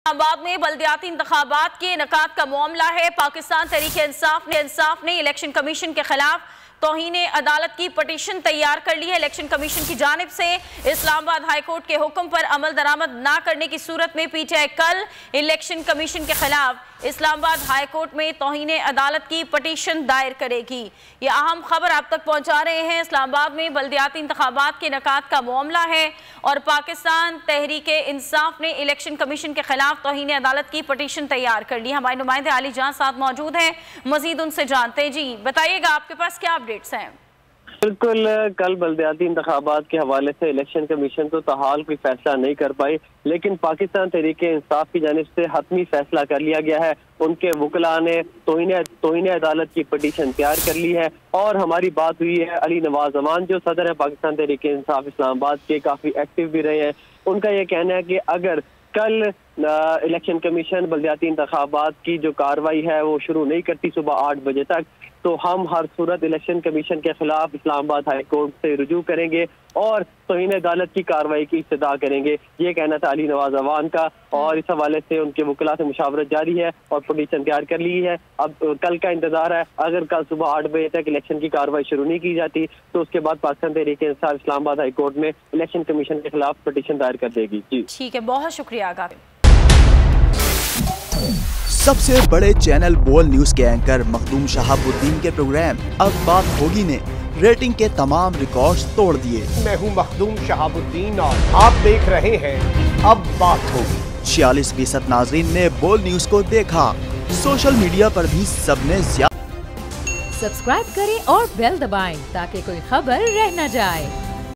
इस्लामाबाद में बल्दियाती इंतखाबात के इनेकाद का मामला है। पाकिस्तान तहरीक-ए-इंसाफ ने इलेक्शन कमीशन के खिलाफ तौहीन अदालत की पटिशन तैयार कर ली है। इलेक्शन कमीशन की जानिब से इस्लामाबाद हाई कोर्ट के हुक्म पर अमल दरामद ना करने की सूरत में पीटीआई कल इलेक्शन कमीशन के खिलाफ इस्लामाबाद हाई कोर्ट में तौहीन अदालत की पटिशन दायर करेगी। ये अहम खबर आप तक पहुंचा रहे हैं। इस्लामाबाद में बल्दियाती इंतखाबात के इनेकाद का मामला है और पाकिस्तान तहरीक-ए-इंसाफ ने इलेक्शन कमीशन के खिलाफ तौहीन अदालत की पटिशन तैयार कर ली। हमारे नुमाइंदे आली जान साथ मौजूद हैं, मजीद उनसे जानते हैं। जी बताइएगा, आपके पास क्या अपडेट्स हैं? बिल्कुल, कल बल्दियाती इंतखाबात के हवाले से इलेक्शन कमीशन तो ताहाल कोई फैसला नहीं कर पाई, लेकिन पाकिस्तान तहरीक-ए-इंसाफ की जानिब से हतमी फैसला कर लिया गया है। उनके वकला ने तौहीन अदालत की पटिशन तैयार कर ली है और हमारी बात हुई है अली नवाज अमान, जो सदर है पाकिस्तान तहरीक-ए-इंसाफ इस्लामाबाद के, काफ़ी एक्टिव भी रहे हैं। उनका ये कहना है कि अगर कल इलेक्शन कमीशन बल्दियाती इंतखाबात की जो कार्रवाई है वो शुरू नहीं करती सुबह 8 बजे तक, तो हम हर सूरत इलेक्शन कमीशन के खिलाफ इस्लामाबाद हाई कोर्ट से रुजू करेंगे और तौहीन अदालत की कार्रवाई की इब्तिदा करेंगे। ये कहना था अली नवाज अवान का और इस हवाले से उनके वकला से मुशावरत जारी है और पटिशन तैयार कर ली है। अब कल का इंतजार है। अगर कल सुबह 8 बजे तक इलेक्शन की कार्रवाई शुरू नहीं की जाती तो उसके बाद पाकिस्तान तहरीक-ए-इंसाफ इस्लामाबाद हाई कोर्ट में इलेक्शन कमीशन के खिलाफ पटिशन दायर कर देगी। जी ठीक है, बहुत शुक्रिया। आगा सबसे बड़े चैनल बोल न्यूज के एंकर मखदूम शहाबुद्दीन के प्रोग्राम अब बात होगी ने रेटिंग के तमाम रिकॉर्ड्स तोड़ दिए। मैं हूं मखदूम शहाबुद्दीन और आप देख रहे हैं अब बात होगी। 46% नाज़रीन ने बोल न्यूज को देखा। सोशल मीडिया पर भी सबने सब्सक्राइब करें और बेल दबाएं ताकि कोई खबर रह न जाए।